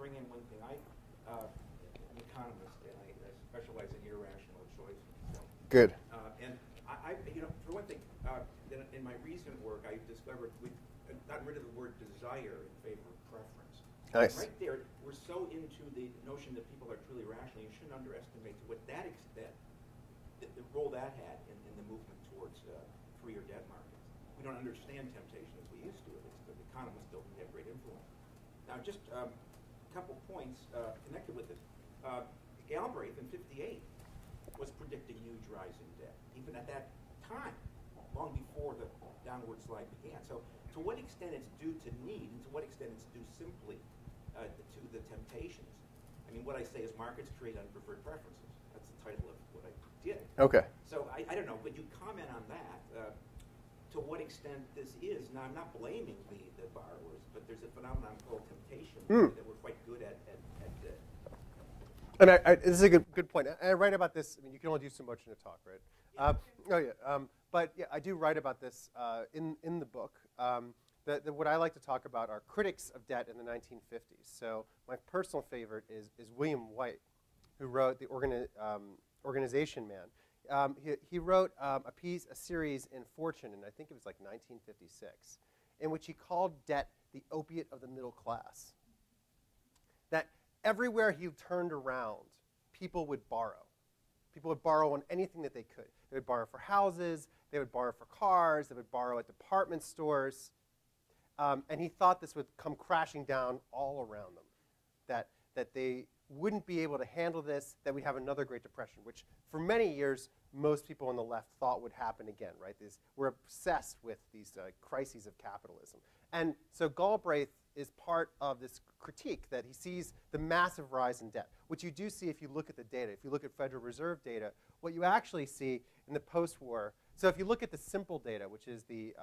bring in one thing. I'm an economist, and I specialize in irrational choices. So, good. And for one thing, in my recent work, I discovered we've gotten rid of the word desire in favor of preference. Nice. Right there, we're so into the notion that people are truly rational. You shouldn't underestimate to what that extent, the role that had in the movement towards freer debt markets. We don't understand temptation as we used to, at least, but economists still have great influence. Now, just a couple points connected with it. Galbraith in '58 was predicting huge rise in debt, even at that time, long before the downward slide began. So, to what extent it's due to need, and to what extent it's due simply to the temptations. I mean, what I say is markets create unpreferred preferences. That's the title of what I did. Okay. So I don't know, but you comment on that. To what extent this is. Now, I'm not blaming the borrowers, but there's a phenomenon called temptation that we're quite good at. And this is a good point. I write about this. I mean, you can only do so much in a talk, right? Yeah. But yeah, I do write about this in the book. What I like to talk about are critics of debt in the 1950s. So my personal favorite is William White, who wrote The Organization Man. He wrote a series in Fortune, and I think it was like 1956, in which he called debt the opiate of the middle class. That everywhere he turned around, people would borrow. People would borrow on anything that they could. They would borrow for houses, they would borrow for cars, they would borrow at department stores. And he thought this would come crashing down all around them, that they wouldn't be able to handle this, that we'd have another Great Depression, which for many years, most people on the left thought would happen again, right? We're obsessed with these crises of capitalism. And so Galbraith is part of this critique that he sees the massive rise in debt, which you do see if you look at the data. If you look at Federal Reserve data, what you actually see in the post-war, so if you look at the simple data, which is the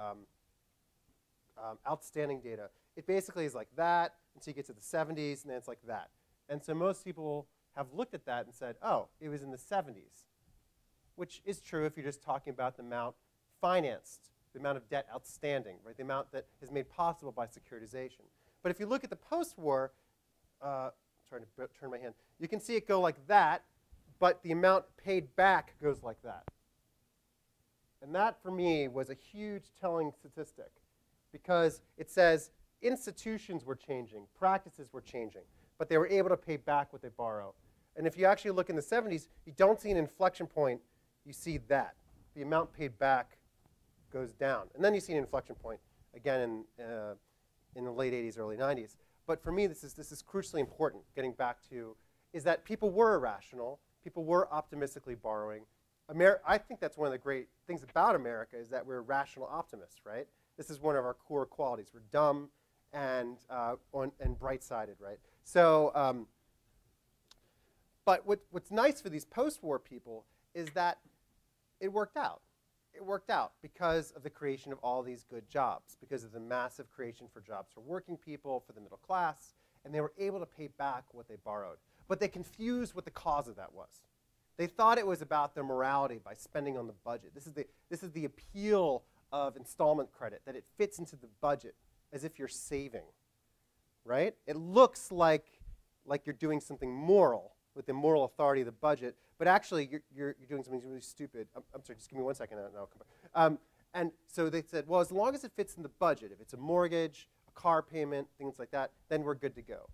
outstanding data, it basically is like that until you get to the 70s, and then it's like that. And so most people have looked at that and said, oh, it was in the 70s, which is true if you're just talking about the amount financed, the amount of debt outstanding, right? The amount that is made possible by securitization. But if you look at the post-war, trying to turn my hand, you can see it go like that, but the amount paid back goes like that. And that, for me, was a huge telling statistic, because it says institutions were changing, practices were changing, but they were able to pay back what they borrow. And if you actually look in the 70s, you don't see an inflection point. You see that. The amount paid back goes down. And then you see an inflection point, again, in the late 80s, early 90s. But for me, this is crucially important, getting back to, is that people were irrational. People were optimistically borrowing. I think that's one of the great things about America, is that we're rational optimists, right? This is one of our core qualities. We're dumb and bright-sided, right? So, but what's nice for these post-war people is that it worked out. It worked out because of the creation of all these good jobs, because of the massive creation for jobs for working people, for the middle class, and they were able to pay back what they borrowed. But they confused what the cause of that was. They thought it was about their morality by spending on the budget. This is the appeal of installment credit, that it fits into the budget as if you're saving, right? It looks like you're doing something moral with the moral authority of the budget, but actually you're doing something really stupid. I'm sorry, just give me 1 second and I'll come back. And so they said, well, as long as it fits in the budget, if it's a mortgage, a car payment, things like that, then we're good to go.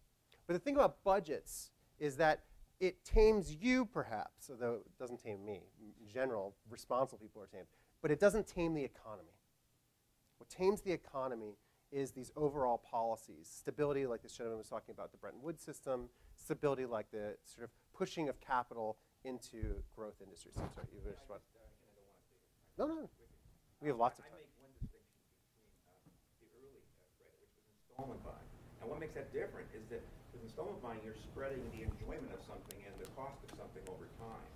But the thing about budgets is that it tames you, perhaps, although it doesn't tame me. In general, responsible people are tamed. But it doesn't tame the economy. What tames the economy is these overall policies. Stability, like this gentleman was talking about, the Bretton Woods system. Stability, like the sort of pushing of capital into growth industries. I'm sorry, you were respond. No. We have lots of time. I make one distinction between the early credit, which was installment buying. And what makes that different is that with installment buying, you're spreading the enjoyment of something and the cost of something over time.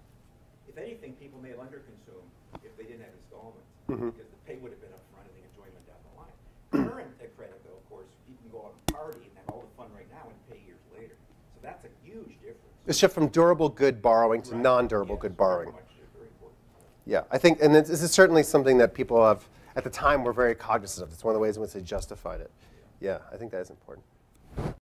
If anything, people may have underconsumed if they didn't have installments, because the pay would have been up front and the enjoyment down the line. Current credit, though, of course, you can go out and party and have all the fun right now and pay years later. So that's a huge difference. The shift from durable good borrowing to non-durable good borrowing. Very important. Yeah, I think, and this is certainly something that people have, at the time, were very cognizant of. It's one of the ways in which they justified it. Yeah, I think that is important.